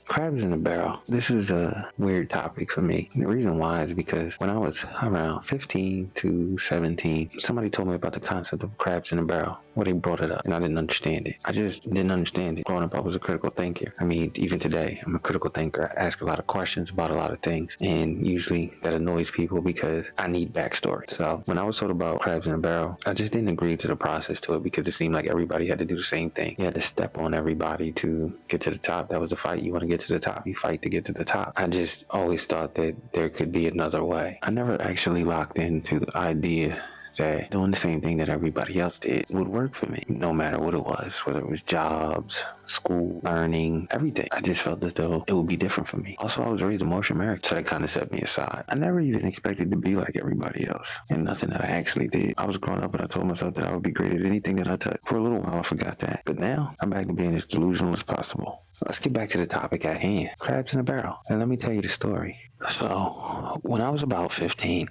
Crabs in a barrel. This is a weird topic for me. And the reason why is because when I was around 15 to 17, somebody told me about the concept of crabs in a barrel. Well, they brought it up and I didn't understand it. I just didn't understand it. Growing up, I was a critical thinker. I mean, even today, I'm a critical thinker. I ask a lot of questions about a lot of things, and usually that annoys people because I need backstory. So when I was told about crabs in a barrel, I just didn't agree to the process to it because it seemed like everybody had to do the same thing. You had to step on everybody to get to the top. That was the fight. You want to get to the top, you fight to get to the top. I just always thought that there could be another way. I never actually locked into the idea that doing the same thing that everybody else did would work for me, no matter what it was, whether it was jobs, school, learning, everything. I just felt as though it would be different for me. Also, I was raised in Motion America, so that kind of set me aside. I never even expected to be like everybody else, and nothing that I actually did. I was growing up and I told myself that I would be great at anything that I touched. For a little while, I forgot that. But now, I'm back to being as delusional as possible. Let's get back to the topic at hand. Crabs in a barrel. And let me tell you the story. So, when I was about 15,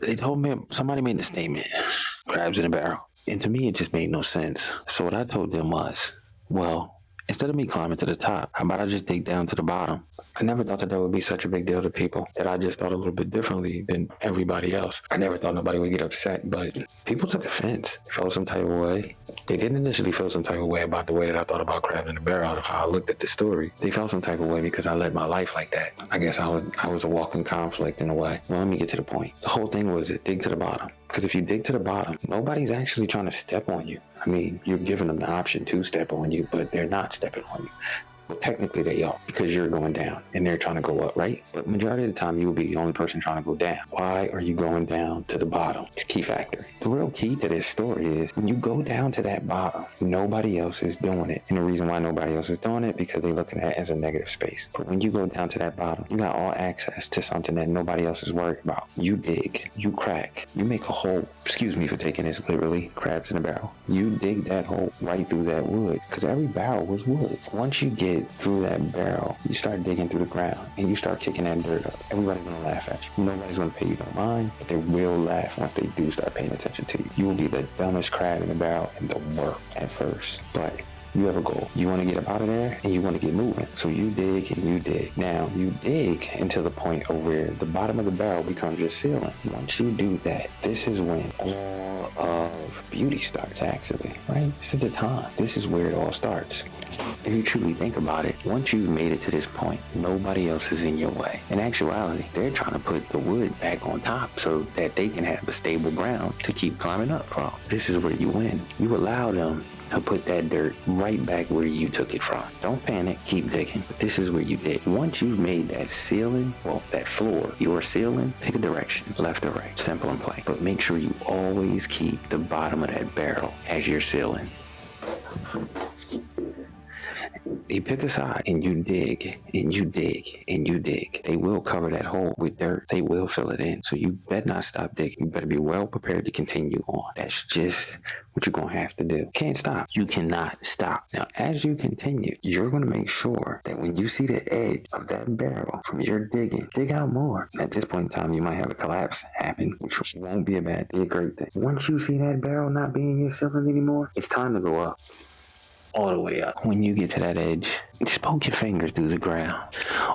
they told me, somebody made the statement, crabs in a barrel. And to me, it just made no sense. So what I told them was, well, instead of me climbing to the top, how about I just dig down to the bottom? I never thought that would be such a big deal to people, that I just thought a little bit differently than everybody else. I never thought nobody would get upset, but people took offense, felt some type of way. They didn't initially feel some type of way about the way that I thought about crabs in a barrel, how I looked at the story. They felt some type of way because I led my life like that. I guess I was a walking conflict in a way. Well, let me get to the point. The whole thing was dig to the bottom. Because if you dig to the bottom, nobody's actually trying to step on you. I mean, you're giving them the option to step on you, but they're not stepping on you. Well, technically they are, because you're going down and they're trying to go up, right? But majority of the time, you will be the only person trying to go down. Why are you going down to the bottom? It's a key factor. The real key to this story is when you go down to that bottom, nobody else is doing it. And the reason why nobody else is doing it, because they're looking at it as a negative space. But when you go down to that bottom, you got all access to something that nobody else is worried about. You dig, you crack, you make a hole. Excuse me for taking this literally, crabs in a barrel. You dig that hole right through that wood, because every barrel was wood. Once you get through that barrel, you start digging through the ground and you start kicking that dirt up. Everybody's gonna laugh at you. Nobody's gonna pay you no mind, but they will laugh once they do start paying attention to you. You will be the dumbest crab in the barrel in the world at first, but you have a goal. You want to get up out of there and you want to get moving. So you dig and you dig. Now you dig until the point of where the bottom of the barrel becomes your ceiling. Once you do that, this is when all of beauty starts, actually, right? This is the time. This is where it all starts. If you truly think about it, once you've made it to this point, nobody else is in your way. In actuality, they're trying to put the wood back on top so that they can have a stable ground to keep climbing up from. This is where you win. You allow them to put that dirt right back where you took it from. Don't panic, keep digging. But this is where you dig. Once you've made that ceiling, well, that floor, your ceiling, pick a direction, left or right, simple and plain. But make sure you always keep the bottom of that barrel as your ceiling. You pick a side and you dig and you dig and you dig. They will cover that hole with dirt. They will fill it in. So you better not stop digging. You better be well prepared to continue on. That's just what you're going to have to do. Can't stop. You cannot stop. Now, as you continue, you're going to make sure that when you see the edge of that barrel from your digging, dig out more. At this point in time, you might have a collapse happen, which won't be a bad thing, a great thing. Once you see that barrel not being your ceiling anymore, it's time to go up. All the way up. When you get to that edge, just poke your fingers through the ground.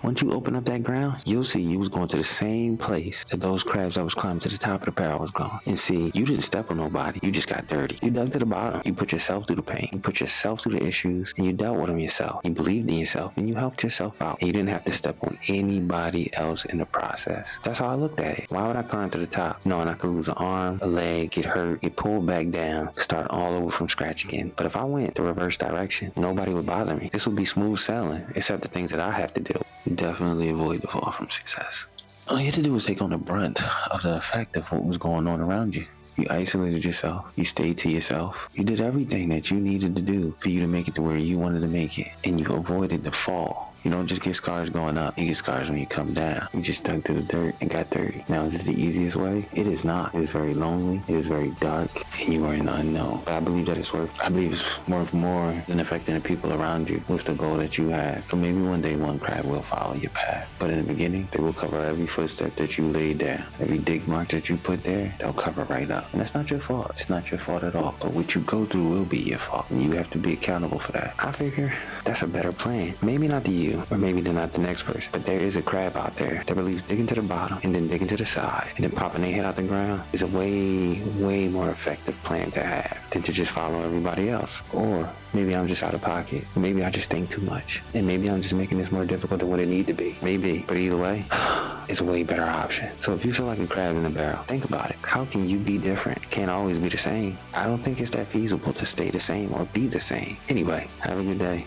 Once you open up that ground, you'll see you was going to the same place that those crabs that was climbing to the top of the barrel was going. And see, you didn't step on nobody. You just got dirty. You dug to the bottom. You put yourself through the pain. You put yourself through the issues, and you dealt with them yourself. You believed in yourself, and you helped yourself out. And you didn't have to step on anybody else in the process. That's how I looked at it. Why would I climb to the top, knowing I could lose an arm, a leg, get hurt, get pulled back down, start all over from scratch again? But if I went the reverse direction, nobody would bother me. This would be smooth sailing, except the things that I have to do. Definitely avoid the fall from success. All you had to do was take on the brunt of the effect of what was going on around you. You isolated yourself. You stayed to yourself. You did everything that you needed to do for you to make it to where you wanted to make it. And you avoided the fall. You don't just get scars going up. You get scars when you come down. You just dug to the dirt and got dirty. Now, is this the easiest way? It is not. It is very lonely. It is very dark, and you are in the unknown. But I believe that it's worth more than affecting the people around you with the goal that you have. So maybe one day one crab will follow your path. But in the beginning, they will cover every footstep that you laid down. Every dig mark that you put there, they'll cover right up. And that's not your fault. It's not your fault at all. But what you go through will be your fault. And you have to be accountable for that. I figure that's a better plan. Maybe not to you, or maybe not the next person. But there is a crab out there that believes digging to the bottom and then digging to the side and then popping their head out the ground is a way more effective plan to have than to just follow everybody else. Or maybe I'm just out of pocket. Maybe I just think too much. And maybe I'm just making this more difficult than what it need to be. Maybe. But either way, it's a way better option. So if you feel like a crab in a barrel, think about it. How can you be different? Can't always be the same. I don't think it's that feasible to stay the same or be the same. Anyway, have a good day.